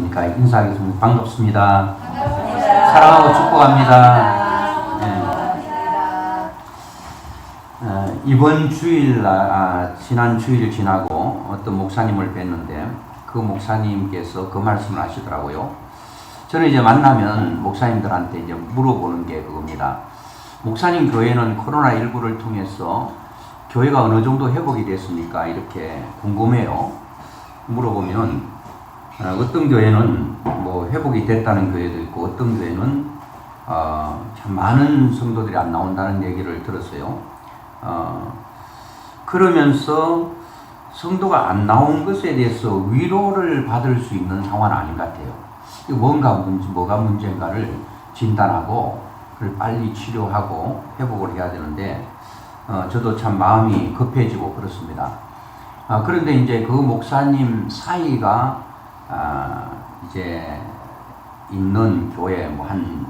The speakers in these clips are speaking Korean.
안녕하십니까. 인사하겠습니다. 반갑습니다. 사랑하고 축복합니다. 네. 이번 주일, 지난 주일 지나고 어떤 목사님을 뵀는데 그 목사님께서 그 말씀을 하시더라고요. 저는 이제 만나면 목사님들한테 이제 물어보는 게 그겁니다. 목사님 교회는 코로나19를 통해서 교회가 어느 정도 회복이 됐습니까? 이렇게 궁금해요. 물어보면 어떤 교회는 뭐 회복이 됐다는 교회도 있고 어떤 교회는 참 많은 성도들이 안 나온다는 얘기를 들었어요. 그러면서 성도가 안 나온 것에 대해서 위로를 받을 수 있는 상황은 아닌 것 같아요. 뭐가 문제인가를 진단하고 그걸 빨리 치료하고 회복을 해야 되는데 저도 참 마음이 급해지고 그렇습니다. 그런데 이제 그 목사님 사이가 이제 있는 교회 한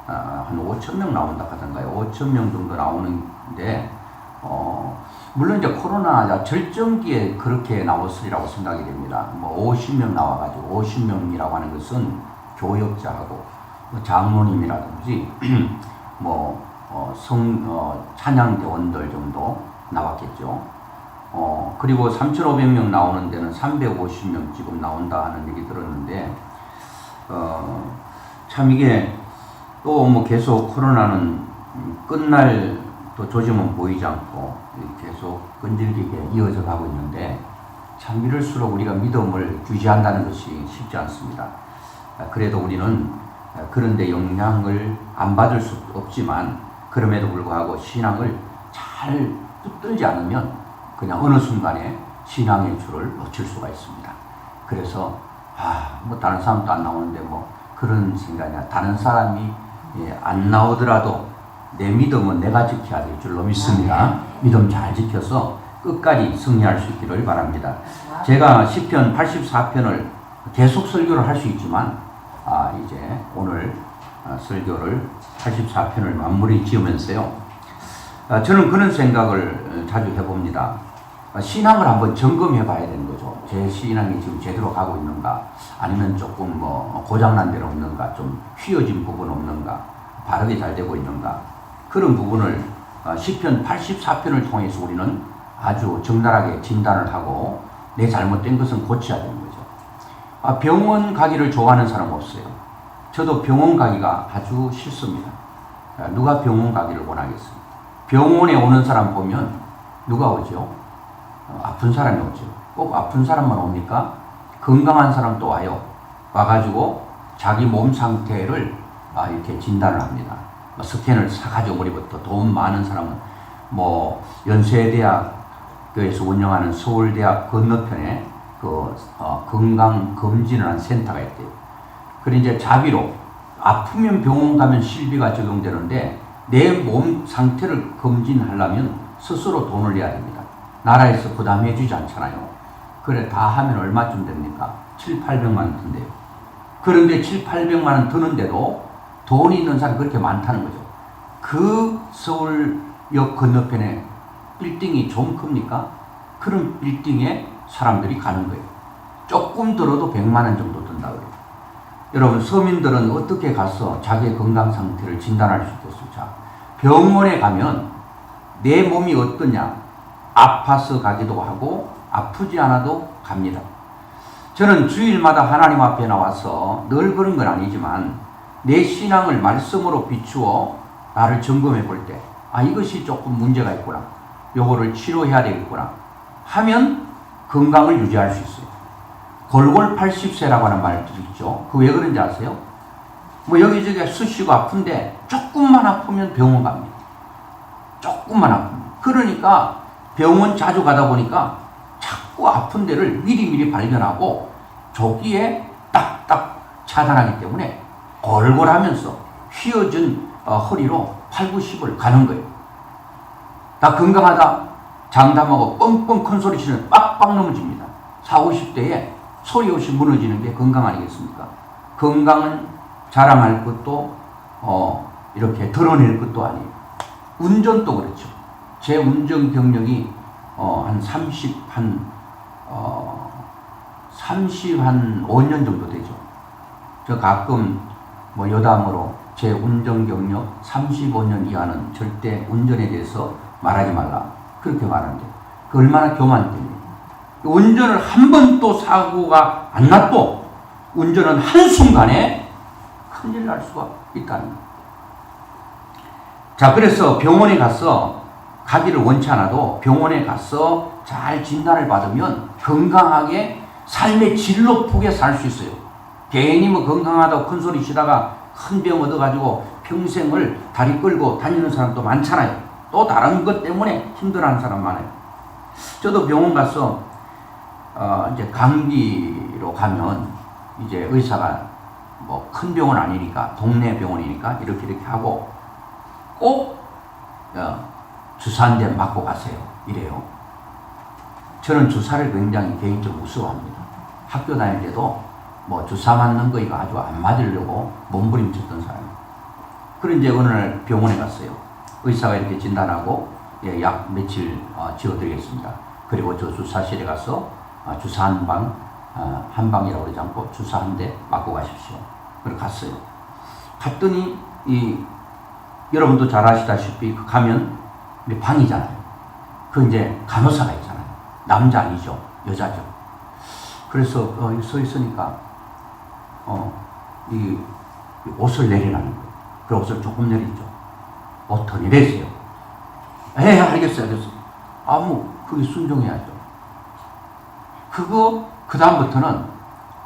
5,000명 나온다 하던가요. 5,000명 정도 나오는데 물론 이제 코로나 절정기에 그렇게 나왔으리라고 생각이 됩니다. 50명 나와가지고 50명이라고 하는 것은 교역자하고 장로님이라든지 찬양대원들 정도 나왔겠죠. 그리고 3,500명 나오는 데는 350명 지금 나온다 하는 얘기 들었는데, 참 이게 또 계속 코로나는 끝날 또 조짐은 보이지 않고 계속 끈질기게 이어져 가고 있는데, 참 이럴수록 우리가 믿음을 유지한다는 것이 쉽지 않습니다. 그래도 우리는 그런데 영향을 안 받을 수 없지만, 그럼에도 불구하고 신앙을 잘 붙들지 않으면 그냥 어느 순간에 신앙의 줄을 놓칠 수가 있습니다. 그래서 다른 사람도 안 나오는데 그런 생각이야. 다른 사람이 안 나오더라도 내 믿음은 내가 지켜야 될 줄로 믿습니다. 믿음 잘 지켜서 끝까지 승리할 수 있기를 바랍니다. 제가 시편 84편을 계속 설교를 할 수 있지만 이제 오늘 설교를 84편을 마무리 지으면서요. 저는 그런 생각을 자주 해봅니다. 신앙을 한번 점검해 봐야 되는 거죠. 제 신앙이 지금 제대로 가고 있는가, 아니면 조금 고장난 데는 없는가, 좀 휘어진 부분 없는가, 바르게 잘 되고 있는가, 그런 부분을 시편 84편을 통해서 우리는 아주 적나라하게 진단을 하고 내 잘못된 것은 고쳐야 되는 거죠. 병원 가기를 좋아하는 사람 없어요. 저도 병원 가기가 아주 싫습니다. 누가 병원 가기를 원하겠습니까? 병원에 오는 사람 보면 누가 오죠? 아픈 사람이 오죠. 꼭 아픈 사람만 옵니까? 건강한 사람도 와요. 와가지고 자기 몸 상태를 이렇게 진단을 합니다. 스캔을 사가지고 머리부터 돈 많은 사람은 연세대학교에서 운영하는 서울대학 건너편에 건강검진을 한 센터가 있대요. 그리고 이제 자비로 아프면 병원 가면 실비가 적용되는데 내 몸 상태를 검진하려면 스스로 돈을 내야 됩니다. 나라에서 부담해 주지 않잖아요. 그래 다 하면 얼마쯤 됩니까? 700~800만 원 든대요. 그런데 700~800만 원 드는데도 돈이 있는 사람이 그렇게 많다는 거죠. 그 서울역 건너편에 빌딩이 좀 큽니까? 그런 빌딩에 사람들이 가는 거예요. 조금 들어도 100만 원 정도 든다 그래요. 여러분, 서민들은 어떻게 가서 자기의 건강 상태를 진단할 수 있겠습니까? 병원에 가면 내 몸이 어떠냐, 아파서 가기도 하고 아프지 않아도 갑니다. 저는 주일마다 하나님 앞에 나와서 늘 그런 건 아니지만 내 신앙을 말씀으로 비추어 나를 점검해 볼 때 이것이 조금 문제가 있구나, 요거를 치료해야 되겠구나 하면 건강을 유지할 수 있어요. 골골 80세라고 하는 말도 있죠. 그 왜 그런지 아세요? 여기저기 쑤시고 아픈데 조금만 아프면 병원 갑니다. 조금만 아프면. 그러니까 병원 자주 가다 보니까 자꾸 아픈 데를 미리미리 발견하고 조기에 딱딱 차단하기 때문에 골골하면서 휘어진 허리로 80~90을 가는 거예요. 나 건강하다 장담하고 뻥뻥 큰 소리 치면 빡빡 넘어집니다. 40~50대에 소리 없이 무너지는 게 건강 아니겠습니까? 건강은 자랑할 것도 이렇게 드러낼 것도 아니에요. 운전도 그렇죠. 제 운전 경력이 한 35년 정도 되죠. 저 가끔 뭐 여담으로 제 운전 경력 35년 이하는 절대 운전에 대해서 말하지 말라. 그렇게 말하는데, 그 얼마나 교만 때문에. 운전을 한 번도 사고가 안 났고, 운전은 한순간에 큰일 날 수가 있다는 거예요. 자, 그래서 병원에 가서 가기를 원치 않아도 병원에 가서 잘 진단을 받으면 건강하게 삶의 질 높게 살 수 있어요. 괜히 뭐 건강하다고 큰 소리 치다가 큰 병 얻어가지고 평생을 다리 끌고 다니는 사람도 많잖아요. 또 다른 것 때문에 힘들어하는 사람 많아요. 저도 병원 가서 이제 감기로 가면 이제 의사가 뭐 큰 병원 아니니까 동네 병원이니까 이렇게 하고 꼭 주사 한 대 맞고 가세요. 이래요. 저는 주사를 굉장히 개인적으로 무서워합니다. 학교 다닐 때도 뭐 주사 맞는 거 이거 아주 안 맞으려고 몸부림쳤던 사람이에요. 그런 이제 어느 날 병원에 갔어요. 의사가 이렇게 진단하고 예, 약 며칠 지어드리겠습니다. 그리고 저 주사실에 가서 주사 한 방이라고 그러지 않고 주사 한 대 맞고 가십시오. 그래서 갔어요. 갔더니 여러분도 잘 아시다시피 가면 방이잖아요. 그 이제 간호사가 있잖아요. 남자 아니죠. 여자죠. 그래서 서 있으니까 이 옷을 내리라는 거예요. 그 옷을 조금 내리죠. 옷 더 내리세요. 알겠어요. 그게 순종해야죠. 그 다음부터는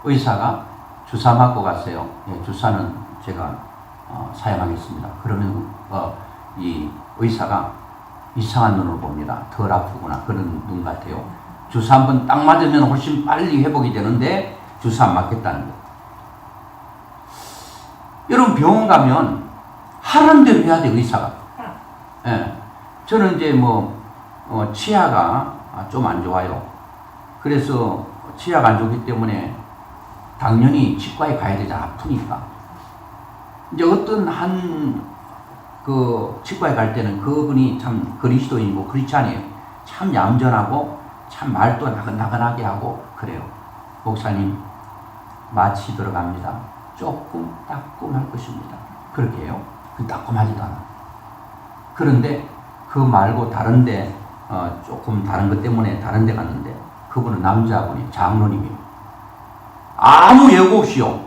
의사가 주사 맞고 갔어요. 예, 주사는 제가 사용하겠습니다. 그러면 이 의사가 이상한 눈으로 봅니다. 덜 아프구나. 그런 눈 같아요. 주사 한 번 딱 맞으면 훨씬 빨리 회복이 되는데 주사 안 맞겠다는 거예요. 여러분 병원 가면 하라는 대로 해야 돼요. 의사가. 예. 저는 이제 치아가 좀 안 좋아요. 그래서 치아가 안 좋기 때문에 당연히 치과에 가야 되잖아. 아프니까. 이제 어떤 치과에 갈 때는 그분이 참 그리스도인이고 크리스찬이에요. 참 얌전하고 참 말도 나긋나긋하게 하고 그래요. 목사님 마취 들어갑니다. 조금 따끔할 것입니다. 그렇게 해요. 따끔하지도 않아. 그런데 그 말고 다른데 조금 다른 것 때문에 다른 데 갔는데 그분은 남자분이 장로님이에요. 아무 예고 없이요.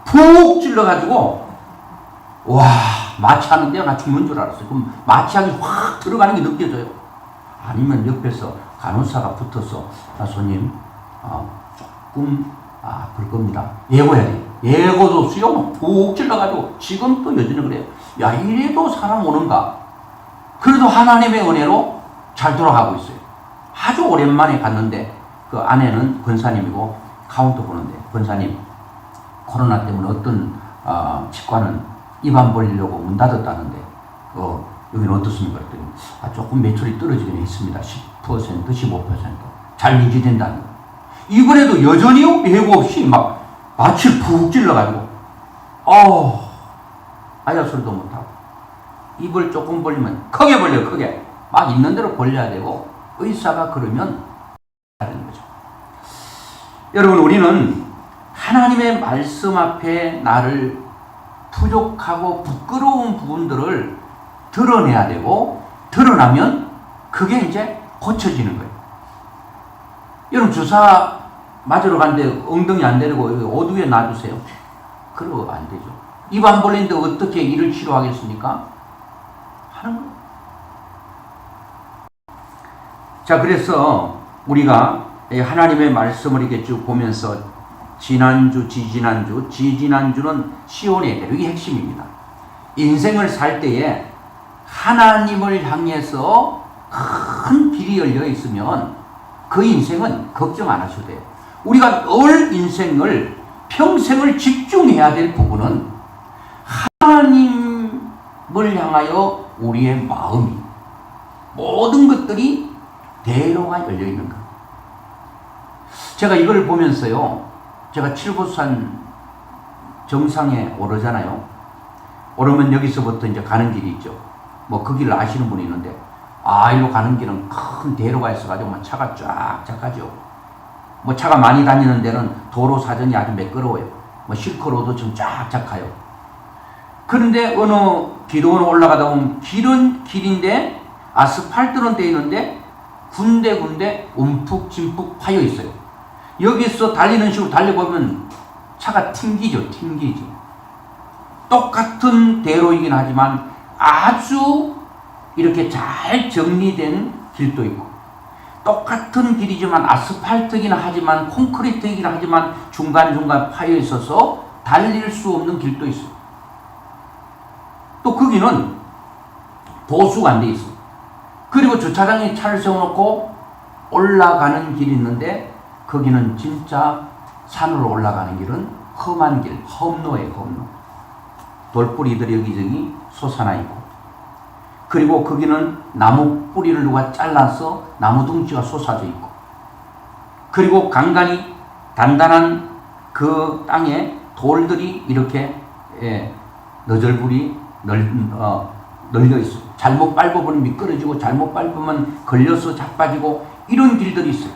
푹 찔러가지고 와 마취하는데 나 죽는 줄 알았어요. 그럼 마취하기 확 들어가는 게 느껴져요. 아니면 옆에서 간호사가 붙어서 손님 조금 아플 겁니다. 예고해야 돼요. 예고도 없이요. 푹 찔러가지고 지금 또 여전히 그래요. 야 이래도 사람 오는가. 그래도 하나님의 은혜로 잘 돌아가고 있어요. 아주 오랜만에 갔는데 그 아내는 권사님이고 카운터 보는데 권사님 코로나 때문에 어떤 치과는 입 안 벌리려고 문 닫았다는데 여기는 어떻습니까? 그랬더니 조금 매출이 떨어지긴 했습니다. 10%, 15%잘 유지된다는 거예요. 이번에도 여전히 예고 없이 막 마취를 푹 찔러가지고 아야 소리도 못하고 입을 조금 벌리면 크게 벌려요. 크게 막 있는 대로 벌려야 되고 의사가 그러면 하는 거죠. 여러분 우리는 하나님의 말씀 앞에 나를 부족하고 부끄러운 부분들을 드러내야 되고 드러나면 그게 이제 고쳐지는 거예요. 여러분 주사 맞으러 갔는데 엉덩이 안 내리고 어두에 놔두세요. 그러고 안 되죠. 입 안 벌리는데 어떻게 이를 치료하겠습니까? 하는 거예요. 자, 그래서 우리가 하나님의 말씀을 이렇게 쭉 보면서 지난주, 지지난주는 시온의 대로 이게 핵심입니다. 인생을 살 때에 하나님을 향해서 큰 길이 열려 있으면 그 인생은 걱정 안 하셔도 돼요. 우리가 늘 인생을 평생을 집중해야 될 부분은 하나님을 향하여 우리의 마음이 모든 것들이 대로가 열려 있는 것. 제가 이걸 보면서요. 제가 칠보산 정상에 오르잖아요. 오르면 여기서부터 이제 가는 길이 있죠. 그 길을 아시는 분이 있는데, 일로 가는 길은 큰 대로가 있어가지고 차가 쫙 가죠. 뭐 차가 많이 다니는 데는 도로 사정이 아주 매끄러워요. 뭐 실컷로도 좀 쫙쫙 가요. 그런데 어느 기도원에 올라가다 보면 길은 길인데 아스팔트는 되어 있는데 군데군데 움푹짐푹 파여 있어요. 여기서 달리는 식으로 달려보면 차가 튕기죠. 튕기지. 똑같은 대로이긴 하지만 아주 이렇게 잘 정리된 길도 있고, 똑같은 길이지만 아스팔트이긴 하지만 콘크리트이긴 하지만 중간중간 파여 있어서 달릴 수 없는 길도 있어요. 또 거기는 보수가 안 돼 있어. 그리고 주차장에 차를 세워놓고 올라가는 길이 있는데 거기는 진짜 산으로 올라가는 길은 험한 길, 험로예요, 험로. 돌뿌리들이 여기저기 솟아나 있고, 그리고 거기는 나무 뿌리를 누가 잘라서 나무 둥지가 솟아져 있고, 그리고 간간히 단단한 그 땅에 돌들이 이렇게 너절불이 널려 있어요. 잘못 밟아보면 미끄러지고 잘못 밟으면 걸려서 자빠지고 이런 길들이 있어요.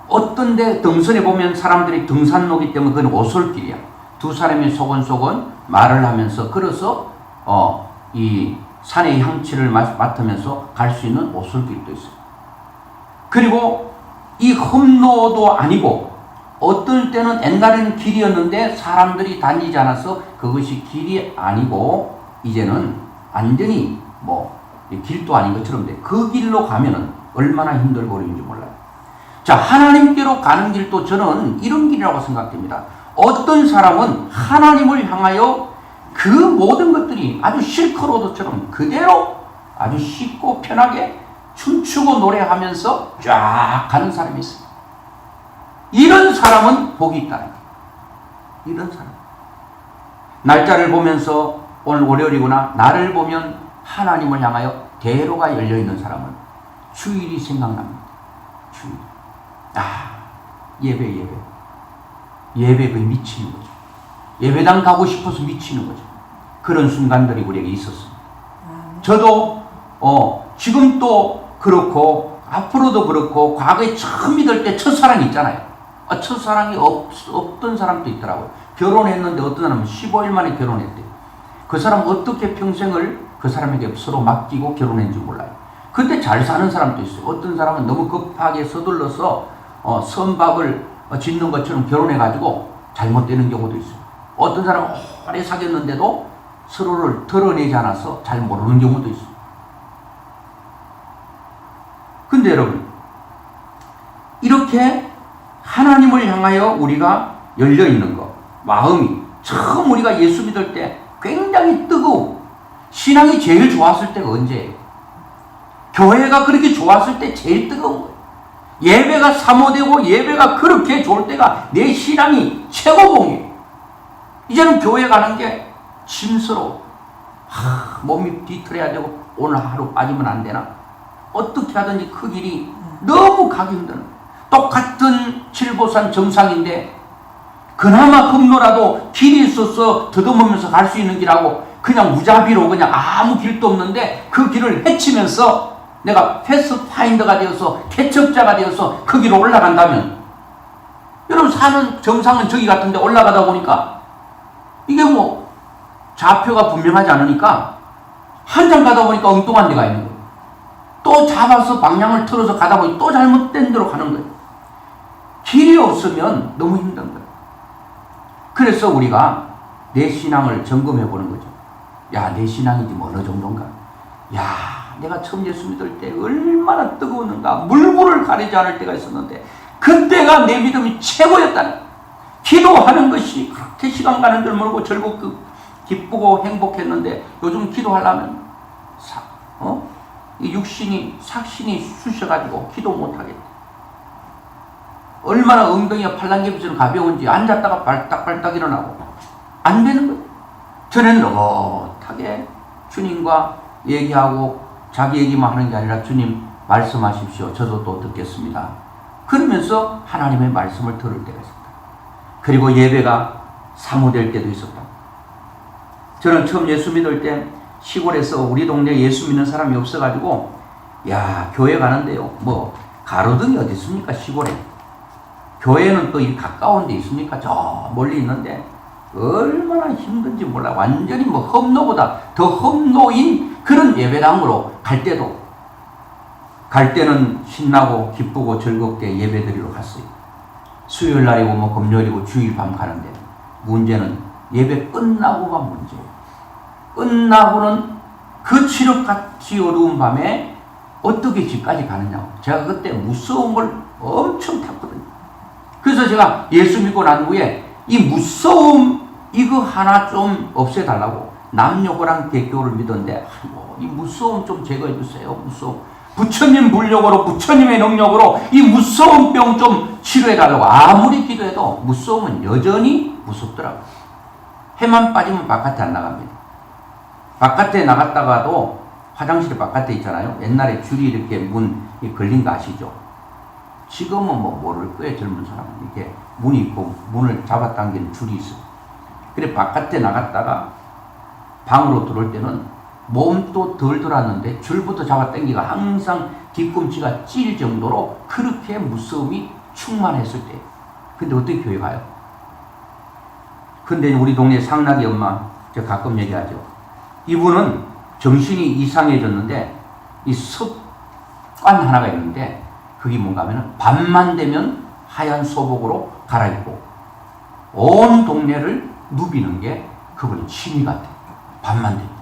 어떤 데 등산에 보면 사람들이 등산로기 때문에 그건 오솔길이야. 두 사람이 소곤소곤 말을 하면서 걸어서 이 산의 향취를 맡으면서 갈 수 있는 오솔길도 있어요. 그리고 이 험로도 아니고 어떨 때는 옛날에는 길이었는데 사람들이 다니지 않아서 그것이 길이 아니고 이제는 완전히 뭐 길도 아닌 것처럼 돼. 그 길로 가면은 얼마나 힘들고 어려운지 몰라요. 자, 하나님께로 가는 길도 저는 이런 길이라고 생각됩니다. 어떤 사람은 하나님을 향하여 그 모든 것들이 아주 실크로드처럼 그대로 아주 쉽고 편하게 춤추고 노래하면서 쫙 가는 사람이 있어요. 이런 사람은 복이 있다. 이런 사람. 날짜를 보면서 오늘 월요일이구나. 나를 보면 하나님을 향하여 대로가 열려있는 사람은 주일이 생각납니다. 주일. 예배. 예배 그게 미치는 거죠. 예배당 가고 싶어서 미치는 거죠. 그런 순간들이 우리에게 있었습니다. 저도 지금 또 그렇고 앞으로도 그렇고 과거에 처음 믿을 때 첫사랑이 있잖아요. 첫사랑이 없던 사람도 있더라고요. 결혼했는데 어떤 사람은 15일 만에 결혼했대요. 그 사람은 어떻게 평생을 그 사람에게 서로 맡기고 결혼했는지 몰라요. 근데 잘 사는 사람도 있어요. 어떤 사람은 너무 급하게 서둘러서 선박을 짓는 것처럼 결혼해가지고 잘못되는 경우도 있어요. 어떤 사람은 오래 사귀었는데도 서로를 드러내지 않아서 잘 모르는 경우도 있어요. 근데 여러분, 이렇게 하나님을 향하여 우리가 열려있는 것, 마음이 처음 우리가 예수 믿을 때 굉장히 뜨거워. 신앙이 제일 좋았을 때가 언제예요? 교회가 그렇게 좋았을 때 제일 뜨거운 거예요. 예배가 사모되고 예배가 그렇게 좋을 때가 내 신앙이 최고봉이에요. 이제는 교회 가는 게 짐스러워. 몸이 뒤틀어야 되고 오늘 하루 빠지면 안 되나? 어떻게 하든지 그 길이 너무 가기 힘드는 거예요. 똑같은 칠보산 정상인데 그나마 험로라도 길이 있어서 더듬으면서 갈 수 있는 길하고 그냥 무자비로 그냥 아무 길도 없는데 그 길을 헤치면서 내가 패스파인더가 되어서 개척자가 되어서 그 길로 올라간다면, 여러분 사는 정상은 저기 같은데 올라가다 보니까 이게 뭐 좌표가 분명하지 않으니까 한참 가다 보니까 엉뚱한 데가 있는 거예요. 또 잡아서 방향을 틀어서 가다 보니 또 잘못된 데로 가는 거예요. 길이 없으면 너무 힘든 거예요. 그래서 우리가 내 신앙을 점검해 보는 거죠. 야, 내 신앙이 지금 어느 정도인가? 야, 내가 처음 예수 믿을 때 얼마나 뜨거웠는가. 물불을 가리지 않을 때가 있었는데 그때가 내 믿음이 최고였다는. 기도하는 것이 그렇게 시간 가는 줄 모르고 즐겁고 기쁘고 행복했는데 요즘 기도하려면 이 육신이 삭신이 쑤셔가지고 기도 못하겠다. 얼마나 엉덩이가 팔랑개비처럼 가벼운지 앉았다가 발딱발딱 일어나고 안 되는 거예요. 전에는 느긋하게 주님과 얘기하고 자기 얘기만 하는 게 아니라 주님 말씀하십시오. 저도 또 듣겠습니다. 그러면서 하나님의 말씀을 들을 때가 있었다. 그리고 예배가 사모될 때도 있었다. 저는 처음 예수 믿을 때 시골에서 우리 동네에 예수 믿는 사람이 없어가지고 야, 교회 가는데요 뭐 가로등이 어디 있습니까? 시골에 교회는 또 이 가까운 데 있습니까? 저 멀리 있는데 얼마나 힘든지 몰라. 완전히 뭐 험로보다 더 험로인 그런 예배당으로 갈 때는 신나고 기쁘고 즐겁게 예배드리러 갔어요. 수요일 날이고 뭐 금요일이고 주일 밤 가는데 문제는 예배 끝나고가 문제예요. 끝나고는 그 칠흑같이 어두운 밤에 어떻게 집까지 가느냐고. 제가 그때 무서움을 엄청 탔거든요. 그래서 제가 예수 믿고 난 후에 이 무서움 이거 하나 좀 없애달라고 남녀고랑 개교를 믿었는데 이 무서움 좀 제거해 주세요. 무서움. 부처님 물력으로 부처님의 능력으로 이 무서운 병 좀 치료해달라고 아무리 기도해도 무서움은 여전히 무섭더라고요. 해만 빠지면 바깥에 안 나갑니다. 바깥에 나갔다가도 화장실 바깥에 있잖아요. 옛날에 줄이 이렇게 문 걸린 거 아시죠? 지금은 뭐 모를 거예요. 젊은 사람은 이렇게 문이 있고 문을 잡아당기는 줄이 있어요. 그래 바깥에 나갔다가 방으로 들어올 때는 몸도 덜 돌았는데 줄부터 잡아당기가 항상 뒤꿈치가 찔 정도로 그렇게 무서움이 충만했을 때. 근데 어떻게 교회 가요? 근데 우리 동네 상락이 엄마 제가 가끔 얘기하죠. 이분은 정신이 이상해졌는데 이 습관 하나가 있는데 그게 뭔가 하면 밤만 되면 하얀 소복으로 갈아입고 온 동네를 누비는 게 그분의 취미 같아요. 밤만 되면.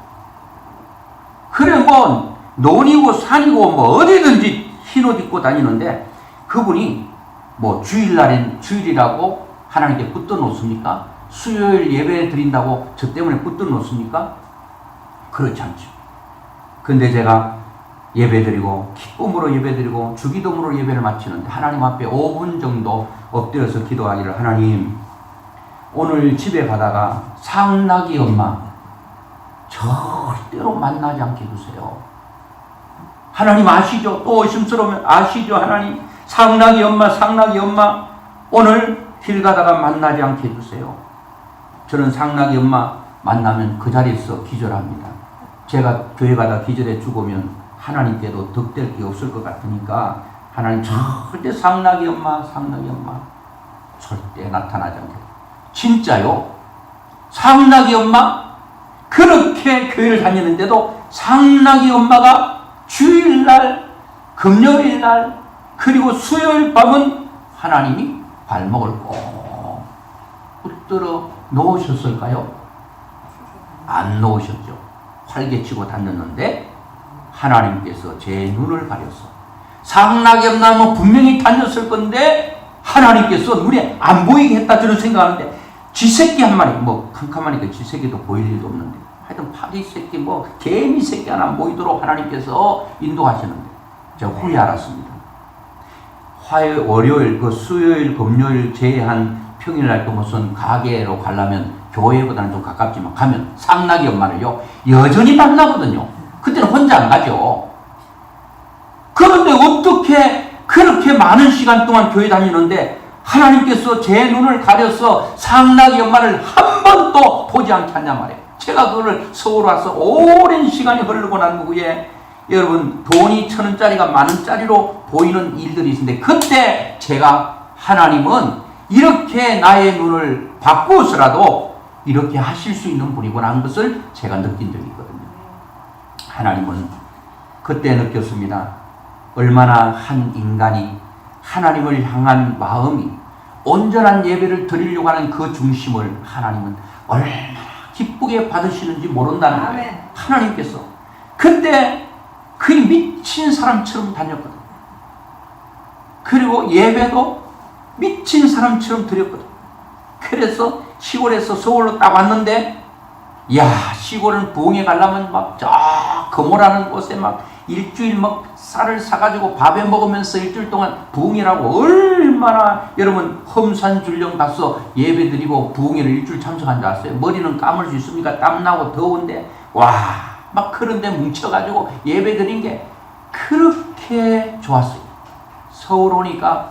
그래 뭐 논이고 산이고 뭐 어디든지 흰옷 입고 다니는데 그분이 뭐 주일이라고 하나님께 붙들어 놓습니까? 수요일 예배 드린다고 저 때문에 붙들어 놓습니까? 그렇지 않죠. 근데 제가 예배드리고 기쁨으로 예배드리고 주기도문으로 예배를 마치는데 하나님 앞에 5분 정도 엎드려서 기도하기를 하나님 오늘 집에 가다가 상락이 엄마 절대로 만나지 않게 해주세요. 하나님 아시죠? 또 의심스러우면 아시죠? 하나님 상락이 엄마 오늘 길 가다가 만나지 않게 해주세요. 저는 상락이 엄마 만나면 그 자리에서 기절합니다. 제가 교회 가다 기절해 죽으면 하나님께도 덕될 게 없을 것 같으니까 하나님 절대 상락이 엄마 절대 나타나지 않게. 진짜요? 상락이 엄마 그렇게 교회를 다니는데도 상락이 엄마가 주일날 금요일날 그리고 수요일 밤은 하나님이 발목을 꼭 붙들어 놓으셨을까요? 안 놓으셨죠. 활개치고 다녔는데 하나님께서 제 눈을 가려서 상락이 없나면 분명히 다녔을 건데 하나님께서 눈에 안 보이게 했다 저는 생각하는데 쥐새끼 한 마리 뭐 캄캄하니까 쥐새끼도 보일 일도 없는데 하여튼 파리 새끼 뭐 개미 새끼 하나 안 보이도록 하나님께서 인도하시는데 제가 후에 알았습니다. 월요일 그 수요일 금요일 제한 평일날 또 무슨 가게로 가려면 교회보다는 좀 가깝지만 가면 상락이 엄마를요 여전히 만나거든요. 그때는 혼자 안 가죠. 그런데 어떻게 그렇게 많은 시간 동안 교회 다니는데 하나님께서 제 눈을 가려서 상락이 엄마를 한 번도 보지 않게 한단 말이에요. 제가 그거를 서울 와서 오랜 시간이 흐르고 난 후에 여러분 돈이 1,000원짜리가 10,000원짜리로 보이는 일들이 있는데 그때 제가 하나님은 이렇게 나의 눈을 바꾸어서라도 이렇게 하실 수 있는 분이구나 하는 것을 제가 느낀 적이 있거든요. 하나님은 그때 느꼈습니다. 얼마나 한 인간이 하나님을 향한 마음이 온전한 예배를 드리려고 하는 그 중심을 하나님은 얼마나 기쁘게 받으시는지 모른다는 거예요. 하나님께서. 근데 그이 미친 사람처럼 다녔거든. 그리고 예배도 미친 사람처럼 드렸거든. 그래서 시골에서 서울로 딱 왔는데 야 시골은 부흥회 가려면 막 저 거모라는 곳에 막 일주일 막 쌀을 사가지고 밥에 먹으면서 일주일 동안 부흥회라고 얼마나 여러분 험산줄령 가서 예배 드리고 부흥회를 일주일 참석한 줄 아세요? 머리는 감을 수 있습니까? 땀나고 더운데 와 막 그런데 뭉쳐가지고 예배 드린 게 그렇게 좋았어요. 서울 오니까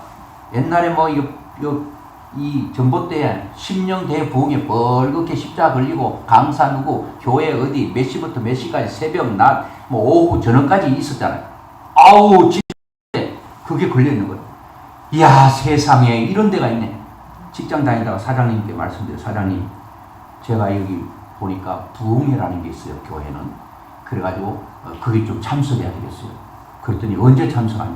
옛날에 뭐 이 전봇대에 심령대 부흥회 뻘겋게 십자가 걸리고 강사 누구 교회 어디 몇 시부터 몇 시까지 새벽 낮 뭐 오후 저녁까지 있었잖아요. 아우 진짜 그게 걸려있는 거예요. 이야, 세상에 이런 데가 있네. 직장 다니다가 사장님께 말씀드려요. 사장님, 제가 여기 보니까 부흥회라는 게 있어요, 교회는. 그래가지고 거기 좀 참석해야 되겠어요. 그랬더니 언제 참석하냐?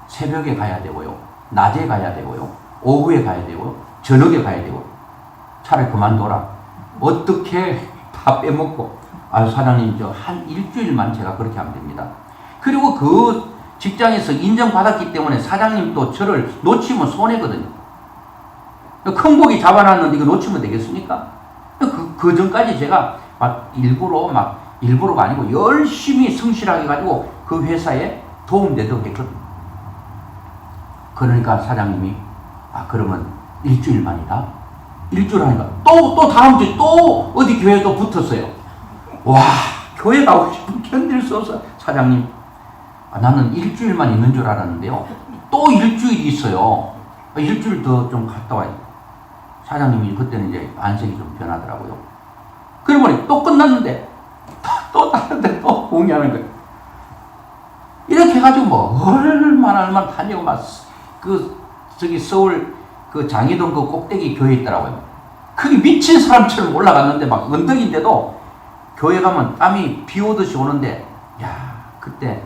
새벽에 가야 되고요, 낮에 가야 되고요, 오후에 가야 되고요, 저녁에 가야 되고. 차라리 그만둬라. 어떻게 다 빼먹고. 아유, 사장님, 저 한 일주일만 제가 그렇게 하면 됩니다. 그리고 그 직장에서 인정받았기 때문에 사장님 또 저를 놓치면 손해거든요. 큰 고기 잡아놨는데 이거 놓치면 되겠습니까? 그 전까지 제가 일부러가 아니고 열심히 성실하게 가지고 그 회사에 도움되도록 했거든요. 그러니까 사장님이, 그러면 일주일만이다. 일주일 하니까 또 다음 주에 또 어디 교회에 또 붙었어요. 와, 교회 가고 싶으면 견딜 수 없어. 사장님, 나는 일주일만 있는 줄 알았는데요, 또 일주일이 있어요. 일주일 더 좀 갔다 와요. 사장님이 그때는 이제 안색이 좀 변하더라고요. 그러고 보니 또 끝났는데 또 다른데 또 공유하는 거예요. 이렇게 해가지고 뭐 얼마나 다니고 막 저기 서울 그 장희동 그 꼭대기 교회 있더라고요. 그게 미친 사람처럼 올라갔는데 막 언덕인데도 교회 가면 땀이 비 오듯이 오는데, 야, 그때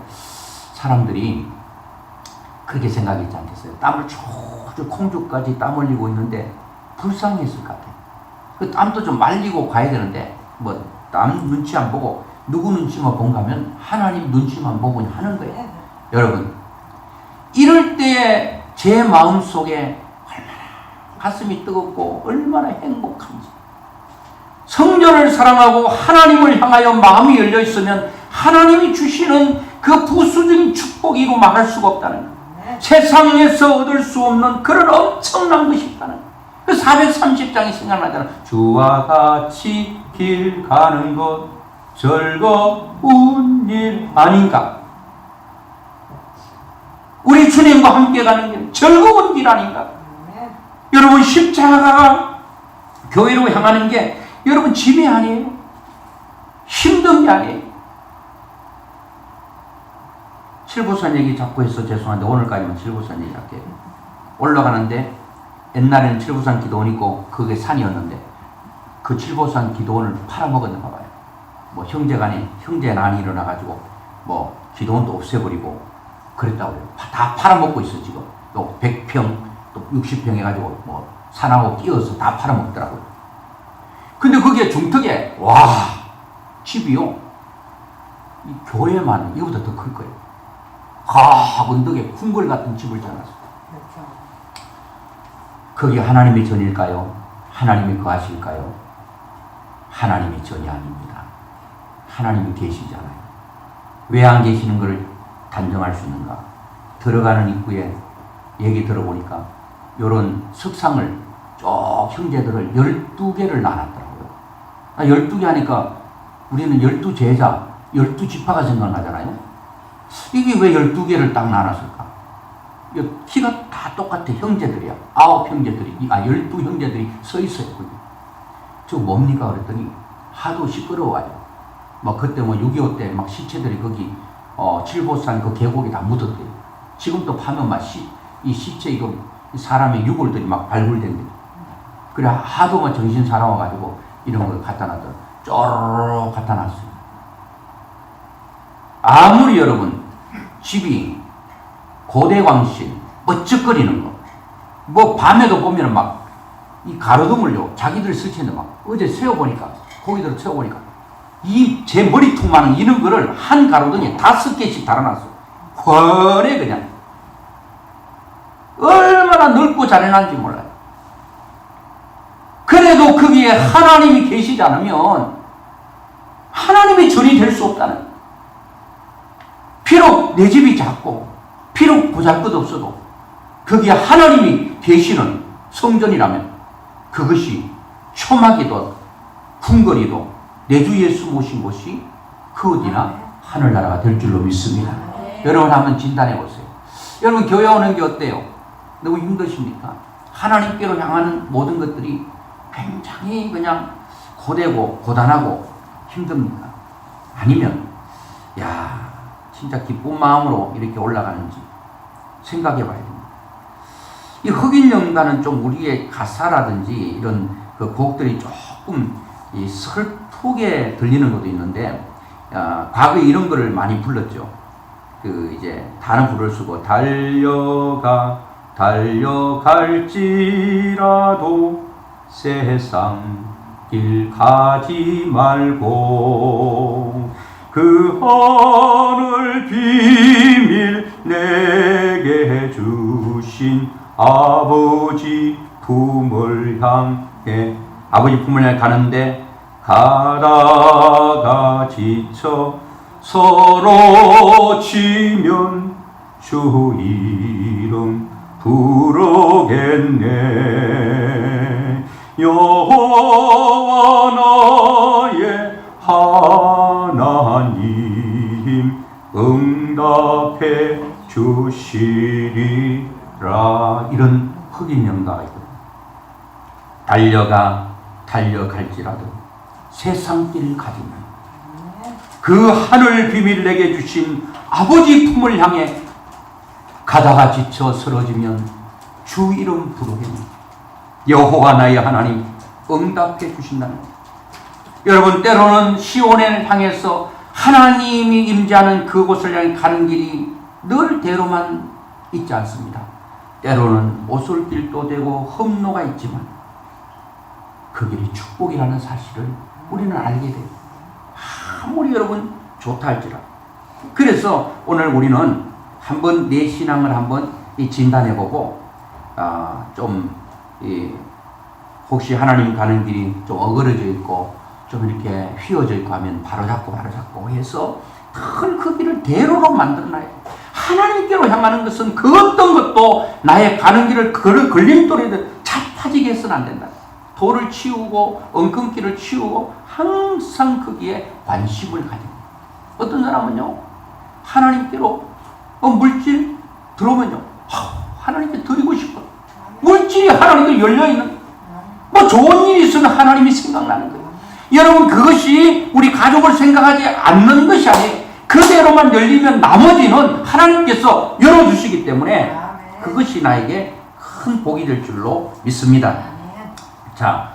사람들이 그렇게 생각했지 않겠어요? 땀을 쭉쭉 콩죽까지 땀 흘리고 있는데 불쌍했을 것 같아요. 그 땀도 좀 말리고 가야 되는데 뭐 남 눈치 안 보고 누구 눈치만 본가 하면 하나님 눈치만 보고 하는 거예요. 여러분, 이럴 때에 제 마음속에 얼마나 가슴이 뜨겁고 얼마나 행복한지. 성전을 사랑하고 하나님을 향하여 마음이 열려 있으면 하나님이 주시는 그 부수적인 축복이 이루 말할 수가 없다는 거예요. 세상에서 얻을 수 없는 그런 엄청난 것이 있다는 거예요. 그 430장이 생각나잖아요. 주와 같이 길 가는 것 즐거운 일 아닌가? 우리 주님과 함께 가는 길 즐거운 길 아닌가? 여러분, 십자가가 교회로 향하는 게 여러분 짐이 아니에요. 힘든 게 아니에요. 칠보산 얘기 자꾸 해서 죄송한데 오늘까지만 칠보산 얘기 할게요. 올라가는데 옛날에는 칠보산 기도원 있고 그게 산이었는데 그 칠보산 기도원을 팔아먹었는가 봐요. 뭐 형제간에 형제난이 일어나가지고 뭐 기도원도 없애버리고 그랬다고 해요. 다 팔아먹고 있어 지금. 또 100평 또 60평 해가지고 뭐 산하고 끼어서 다 팔아먹더라고요. 근데 거기에 중턱에 집이요, 이 교회만 이거보다 더 클 거예요. 언덕에 궁궐 같은 집을 지어놨어요. 거기 하나님의 전일까요? 하나님이 거하실까요? 하나님의 전이 아닙니다. 하나님이 계시잖아요. 왜 안 계시는 것을 단정할 수 있는가? 들어가는 입구에 얘기 들어보니까 요런 석상을 쭉 형제들을 12개를 나눴더라고요. 12개 하니까 우리는 12제자, 12지파가 생각나잖아요. 이게 왜 12개를 딱 나눴을까? 키가 다 똑같아. 형제들이야. 9형제들이, 12형제들이 서 있어요. 거기. 저 뭡니까? 그랬더니 하도 시끄러워요. 막 그때 뭐 6.25 때 막 시체들이 거기 칠보산 그 계곡에 다 묻었대요. 지금도 파면 막 이 시체 이거 사람의 유골들이 막 발굴된대. 그래 하도 막 정신 사나워가지고 이런 걸 갖다 놨더라. 쪼르르 갖다 놨어요. 아무리 여러분 집이 고대광신 어쩍거리는 거, 뭐 밤에도 보면 막 이 가로등을요 자기들 설치는데 막 어제 세워보니까 거기들 세워보니까 이 제 머리통만한 이런 거를 한 가로등에 5개씩 달아놨어. 훤해 그냥. 얼마나 넓고 잘해놨는지 몰라요. 그래도 거기에 하나님이 계시지 않으면 하나님의 전이 될 수 없다는. 비록 내 집이 작고 비록 보잘것없어도 거기에 하나님이 계시는 성전이라면 그것이 초막이든 궁궐이든 내 주 예수 모신 곳이 그 어디나 하늘나라가 될 줄로 믿습니다. 여러분 한번 진단해 보세요. 여러분 교회 오는 게 어때요? 너무 힘드십니까? 하나님께로 향하는 모든 것들이 굉장히 그냥 고되고 고단하고 힘듭니까? 아니면 진짜 기쁜 마음으로 이렇게 올라가는지 생각해 봐야 됩니다. 이 흑인 연가는 좀 우리의 가사라든지 이런 그 곡들이 조금 이 슬프게 들리는 것도 있는데, 과거에 이런 거를 많이 불렀죠. 그 이제 다른 부를 쓰고 달려갈지라도 세상 길 가지 말고 그 하늘 비밀 내게 주신 아버지 품을 향해, 아버지 품을 향해 가는데 가다가 지쳐 서러지면 주 이름 부르겠네. 여호와 나의 하나님 응답해 주시리라. 이런 흑인 연가가 있거든요. 달려갈지라도 세상 길 가지만 그 하늘 비밀 내게 주신 아버지 품을 향해 가다가 지쳐 쓰러지면 주 이름 부르겠네. 여호와 나의 하나님 응답해 주신다는 것. 여러분, 때로는 시온을 향해서 하나님이 임재하는 그곳을 향해 가는 길이 늘 대로만 있지 않습니다. 때로는 오솔길도 되고 험로가 있지만 그 길이 축복이라는 사실을 우리는 알게 돼요. 아무리 여러분 좋다 할지라도. 그래서 오늘 우리는 한번 내 신앙을 한번 진단해보고, 혹시 하나님 가는 길이 좀 어그러져 있고 좀 이렇게 휘어져 있고 하면 바로잡고 해서 큰 그 길을 대로로 만들어놔요. 하나님께로 향하는 것은 그 어떤 것도 나의 가는 길을 걸림돌이든 자빠지게 해서는 안 된다. 돌을 치우고 엉금길을 치우고 항상 거기에 관심을 가지고, 어떤 사람은요 하나님께로 물질 들어오면요 하나님께 드리고 싶어. 물질이 하나님께 열려있는, 뭐 좋은 일이 있으면 하나님이 생각나는 거예요. 여러분, 그것이 우리 가족을 생각하지 않는 것이 아니에요. 그대로만 열리면 나머지는 하나님께서 열어주시기 때문에 그것이 나에게 큰 복이 될 줄로 믿습니다. 자,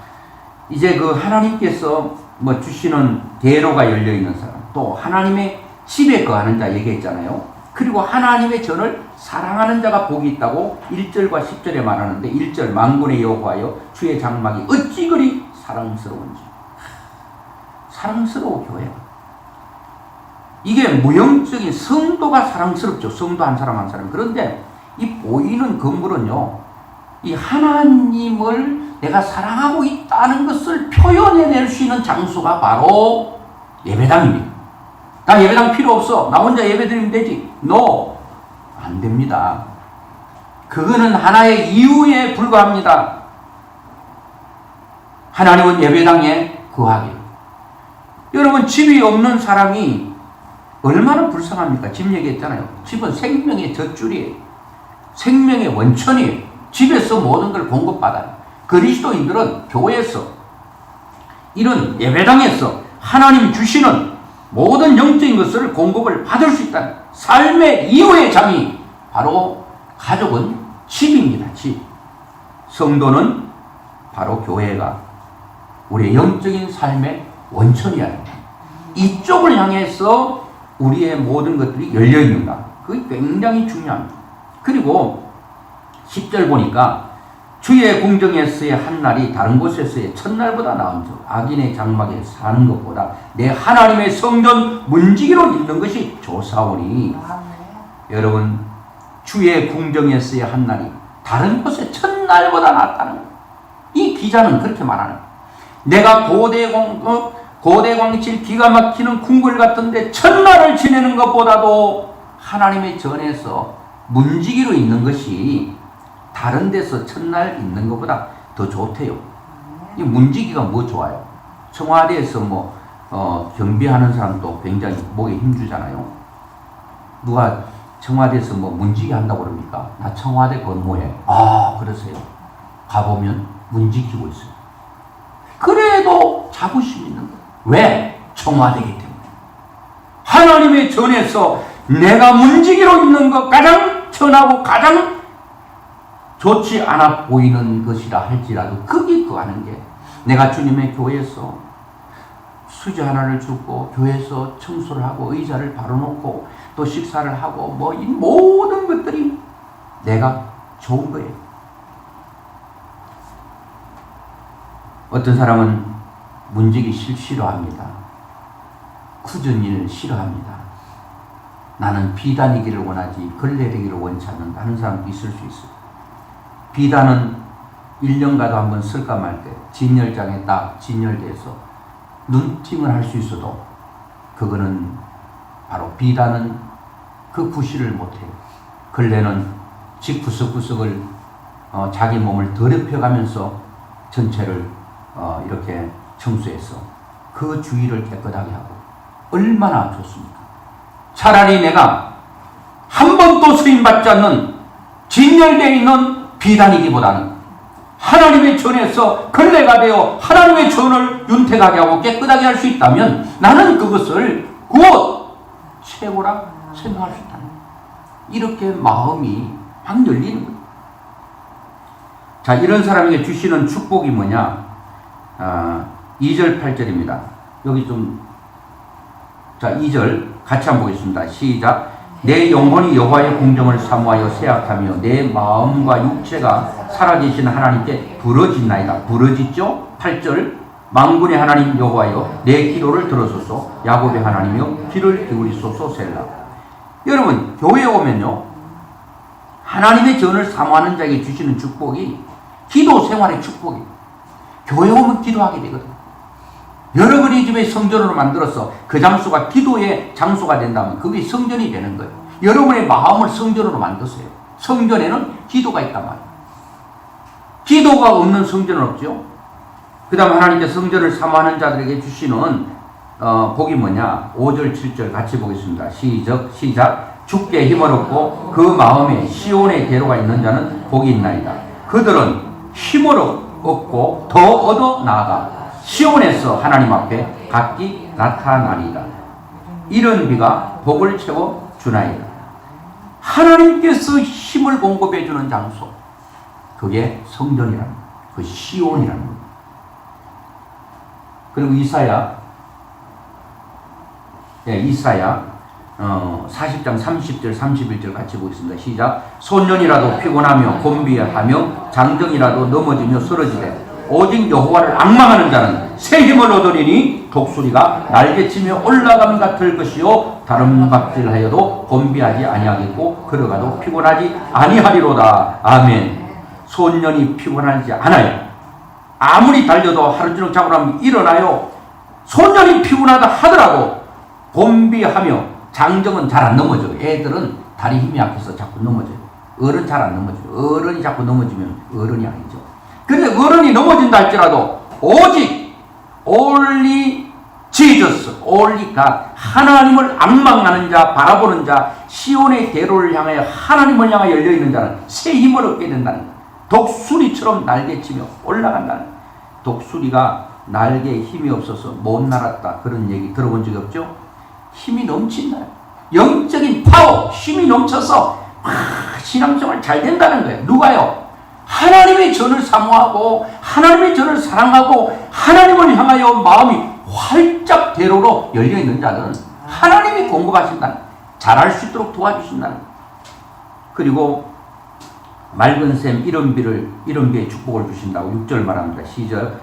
이제 그 하나님께서 뭐 주시는 대로가 열려있는 사람, 또 하나님의 집에 거하는 자 얘기했잖아요. 그리고 하나님의 전을 사랑하는 자가 복이 있다고 1절과 10절에 말하는데, 1절 만군의 여호와여 주의 장막이 어찌 그리 사랑스러운지. 사랑스러워 교회가. 이게 무형적인 성도가 사랑스럽죠. 성도 한 사람 한 사람. 그런데 이 보이는 건물은요, 이 하나님을 내가 사랑하고 있다는 것을 표현해낼 수 있는 장소가 바로 예배당입니다. 나 예배당 필요 없어. 나 혼자 예배 드리면 되지. No. 안 됩니다. 그거는 하나의 이유에 불과합니다. 하나님은 예배당에 거하기를. 여러분, 집이 없는 사람이 얼마나 불쌍합니까? 집 얘기했잖아요. 집은 생명의 젖줄이에요. 생명의 원천이에요. 집에서 모든 걸 공급받아요. 그리스도인들은 교회에서, 이런 예배당에서 하나님이 주시는 모든 영적인 것을 공급을 받을 수 있다는 삶의 이유의 장이 바로 가족은 집입니다. 집. 성도는 바로 교회가 우리의 영적인 삶의 원천이야. 이쪽을 향해서 우리의 모든 것들이 열려있는가. 그게 굉장히 중요합니다. 그리고 10절 보니까 주의 궁정에서의 한날이 다른 곳에서의 첫날보다 나은 즉 악인의 장막에 사는 것보다 내 하나님의 성전 문지기로 있는 것이 좋사오니. 여러분, 주의 궁정에서의 한날이 다른 곳의 첫날보다 낫다는 거예요. 이 기자는 그렇게 말하는 거예요. 내가 고대광칠 기가 막히는 궁궐 같은데 첫날을 지내는 것보다도 하나님의 전에서 문지기로 있는 것이 다른 데서 첫날 있는 것보다 더 좋대요. 이 문지기가 뭐 좋아요? 청와대에서 경비하는 사람도 굉장히 목에 힘주잖아요. 누가 청와대에서 문지기 한다고 그럽니까? 나 청와대 근무해. 아, 그러세요. 가보면 문지기고 있어요. 그래도 자부심 있는 거예요. 왜? 청와대이기 때문에. 하나님의 전에서 내가 문지기로 있는 것 가장 천하고 가장 좋지 않아 보이는 것이라 할지라도 거기 거하는 게, 내가 주님의 교회에서 수저 하나를 주고 교회에서 청소를 하고 의자를 바로놓고 또 식사를 하고 뭐 이 모든 것들이 내가 좋은 거예요. 어떤 사람은 문지기 싫어합니다. 굳은 일을 싫어합니다. 나는 비단이기를 원하지 걸레되기를 원치 않는다 하는 사람도 있을 수 있어요. 비단은 1년가도 한번 쓸까 말 때 진열장에 딱 진열돼서 눈팅을 할 수 있어도 그거는 바로 비단은 그 구실을 못해요. 걸레는 집 구석구석을 자기 몸을 더럽혀가면서 전체를 이렇게 청소해서 그 주위를 깨끗하게 하고 얼마나 좋습니까? 차라리 내가 한 번도 쓰임받지 않는 진열되어 있는 비단이기보다는 하나님의 전에서 걸레가 되어 하나님의 전을 윤택하게 하고 깨끗하게 할 수 있다면 나는 그것을 곧 최고라 생각할 수 있다. 이렇게 마음이 막 열리는 거예요. 자, 이런 사람에게 주시는 축복이 뭐냐? 2절 8절입니다. 여기 좀, 자, 2절 같이 한번 보겠습니다. 시작. 내 영혼이 여호와의 공정을 사모하여 세약하며 내 마음과 육체가 살아계신 하나님께 부르짖나이다. 부르짖죠? 8절. 만군의 하나님 여호와여 내 기도를 들어소서. 야곱의 하나님이여 귀를 기울이소서. 셀라. 여러분, 교회에 오면요, 하나님의 전을 사모하는 자에게 주시는 축복이 기도 생활의 축복이에요. 교회 오면 기도하게 되거든요. 여러분이 집에 성전으로 만들어서 그 장소가 기도의 장소가 된다면 그게 성전이 되는 거예요. 여러분의 마음을 성전으로 만드세요. 성전에는 기도가 있단 말이에요. 기도가 없는 성전은 없죠. 그 다음 하나님께 성전을 사모하는 자들에게 주시는 복이 뭐냐? 5절 7절 같이 보겠습니다. 시작. 주께 힘을 얻고 그 마음에 시온의 대로가 있는 자는 복이 있나이다. 그들은 힘을 얻고 더 얻어 나아가 시온에서 하나님 앞에 각기 나타나리이다. 이런 비가 복을 채워 주나이다. 하나님께서 힘을 공급해 주는 장소, 그게 성전이라는 거예요. 그 시온이라는 거예요. 그리고 이사야 40장 30절 31절 같이 보겠습니다. 시작. 소년이라도 피곤하며 곤비하며 장정이라도 넘어지며 쓰러지되 오직 여호와를 앙망하는 자는 새 힘을 얻으리니 독수리가 날개치며 올라감 같을 것이요 다른 박질하여도 곤비하지 아니하겠고 걸어가도 피곤하지 아니하리로다. 아멘. 소년이 피곤하지 않아요. 아무리 달려도 하루 종일 자고 나면 일어나요. 소년이 피곤하다 하더라도 곤비하며 장정은 잘 안 넘어져요. 애들은 다리 힘이 약해서 자꾸 넘어져요. 어른 잘 안 넘어져요. 어른이 자꾸 넘어지면 어른이 아니죠. 근데 어른이 넘어진다 할지라도 오직 only Jesus, only God, 하나님을 앙망하는 자, 바라보는 자, 시온의 대로를 향하여 하나님을 향하여 열려있는 자는 새 힘을 얻게 된다는 거예요. 독수리처럼 날개치며 올라간다는 거예요. 독수리가 날개에 힘이 없어서 못 날았다, 그런 얘기 들어본 적이 없죠? 힘이 넘친다요. 영적인 파워, 힘이 넘쳐서 신앙생활 잘 된다는 거예요. 누가요? 하나님의 전을 사모하고 하나님의 전을 사랑하고 하나님을 향하여 마음이 활짝 대로로 열려있는 자들은 하나님이 공급하신다는, 잘할 수 있도록 도와주신다는. 그리고 맑은 샘 이른비의 축복을 주신다고 6절 말합니다.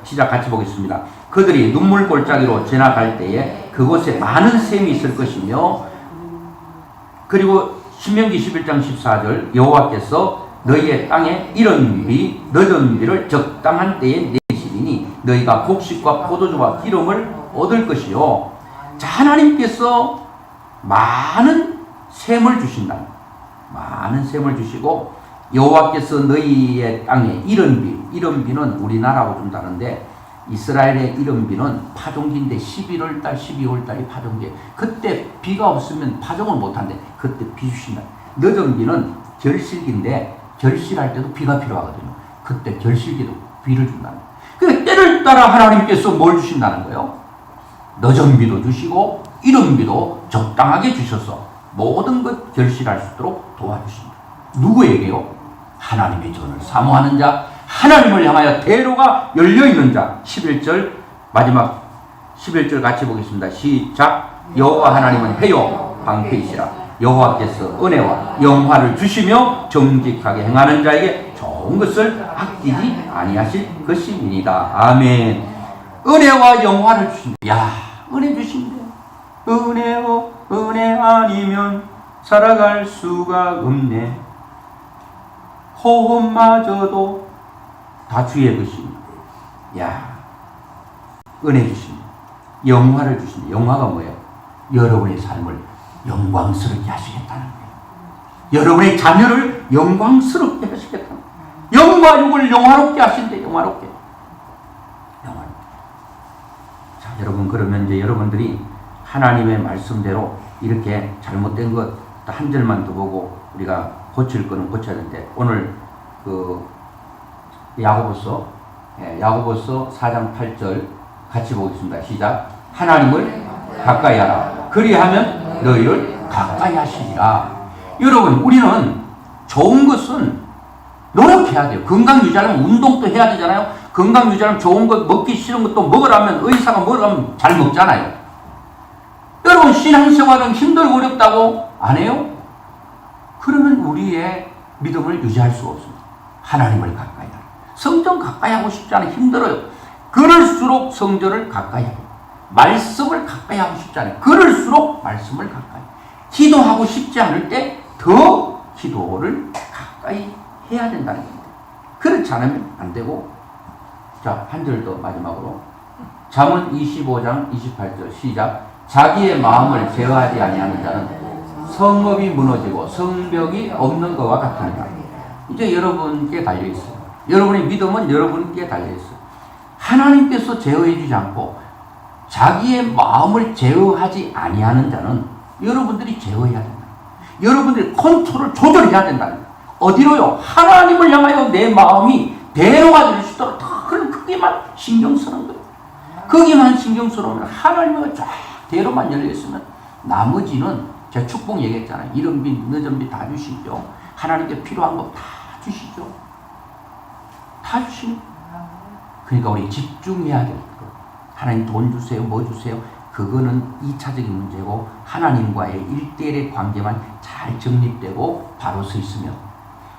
시작 같이 보겠습니다. 그들이 눈물 골짜기로 지나갈 때에 그곳에 많은 샘이 있을 것이며, 그리고 신명기 11장 14절 여호와께서 너희의 땅에 이른 비 늦은 비를 적당한 때에 내시리니 너희가 곡식과 포도주와 기름을 얻을 것이요. 자, 하나님께서 많은 샘을 주신다. 많은 샘을 주시고 여호와께서 너희의 땅에 이른 비는 우리나라하고 좀 다른데 이스라엘의 이른 비는 파종기인데 11월달 12월달이 파종기에 그때 비가 없으면 파종을 못한대. 그때 비 주신다. 늦은 비는 결실기인데 결실할 때도 비가 필요하거든요. 그때 결실기도 비를 준다는 거예요. 그 때를 따라 하나님께서 뭘 주신다는 거예요? 늦은 비도 주시고 이른 비도 적당하게 주셔서 모든 것 결실할 수 있도록 도와주십니다. 누구에게요? 하나님의 전을 사모하는 자, 하나님을 향하여 대로가 열려있는 자. 11절 마지막 11절 같이 보겠습니다. 시작. 여호와 하나님은 해요 방패이시라. 여호와께서 은혜와 영화를 주시며 정직하게 행하는 자에게 좋은 것을 아끼지 아니하실 것입니다. 아멘. 은혜와 영화를 주신다. 야, 은혜 주신대. 은혜 아니면 살아갈 수가 없네. 호흡마저도 다 주의 것입니다. 야, 은혜 주신다. 영화를 주신다. 영화가 뭐예요? 여러분의 삶을 영광스럽게 하시겠다는 거예요. 여러분의 자녀를 영광스럽게 하시겠다는 거예요. 영과 육을 영화롭게 하신대. 영화롭게. 자, 여러분, 그러면 이제 여러분들이 하나님의 말씀대로 이렇게 잘못된 것 한 절만 더 보고 우리가 고칠 거는 고쳐야 되는데, 오늘 그 야고보서 4장 8절 같이 보겠습니다. 시작. 하나님을 가까이 하라. 그리하면 너희를 가까이 하시리라. 여러분, 우리는 좋은 것은 노력해야 돼요. 건강 유지하려면 운동도 해야 되잖아요. 건강 유지하려면 좋은 것, 먹기 싫은 것도 먹으라면, 의사가 먹으라면 잘 먹잖아요. 여러분, 신앙생활은 힘들고 어렵다고 안 해요? 그러면 우리의 믿음을 유지할 수가 없습니다. 하나님을 가까이 하라. 성전 가까이 하고 싶지 않아요. 힘들어요. 그럴수록 성전을 가까이 하고, 말씀을 가까이 하고 싶지 않아요. 그럴수록 말씀을 가까이. 기도하고 싶지 않을 때 더 기도를 가까이 해야 된다는 겁니다. 그렇지 않으면 안 되고. 자, 한 절 더 마지막으로. 잠언 25장 28절 시작. 자기의 마음을 제어하지 아니하는 자는 성읍이 무너지고 성벽이 없는 것과 같으니라. 이제 여러분께 달려있어요. 여러분의 믿음은 여러분께 달려있어요. 하나님께서 제어해 주지 않고 자기의 마음을 제어하지 아니하는 자는 여러분들이 제어해야 된다. 여러분들이 컨트롤 조절해야 된다. 어디로요? 하나님을 향하여 내 마음이 대로가 될 수 있도록 거기만 신경 쓰는 거예요. 거기만 신경 쓰면 하나님과 쫙 대로만 열려있으면 나머지는 제가 축복 얘기했잖아요. 이른 빛, 늦은 빛 다 주시죠. 하나님께 필요한 거 다 주시죠. 다 주시죠. 그러니까 우리 집중해야 될 거. 하나님 돈 주세요, 뭐 주세요. 그거는 2차적인 문제고, 하나님과의 1대1의 관계만 잘 정립되고 바로 서 있으면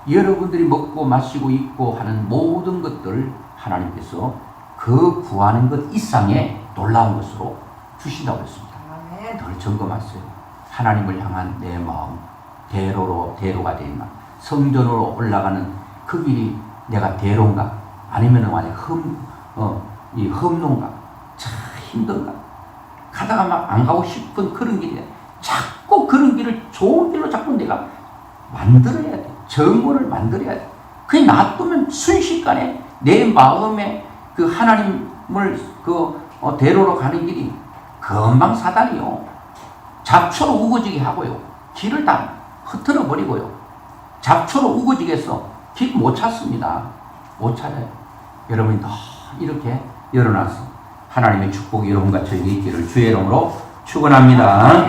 여러분들이 먹고 마시고 입고 하는 모든 것들을 하나님께서 그 구하는 것 이상의 놀라운 것으로 주신다고 했습니다. 덜 점검하세요. 하나님을 향한 내 마음, 대로가 되나, 성전으로 올라가는 그 길이 내가 대로인가, 아니면 만약 험로인가, 참 힘든가, 가다가 막 안 가고 싶은 그런 길이야. 자꾸 그런 길을 좋은 길로 자꾸 내가 만들어야 돼. 정보를 만들어야 돼. 그냥 놔두면 순식간에 내 마음에 그 하나님을 대로로 가는 길이 금방 사단이요. 잡초로 우거지게 하고요. 길을 다 흩어져 버리고요. 잡초로 우거지게 해서 길 못 찾습니다. 못 찾아요. 여러분이 더 이렇게 열어놔서 하나님의 축복이 여러분과 저에게 있기를 주의 이름으로 축원합니다.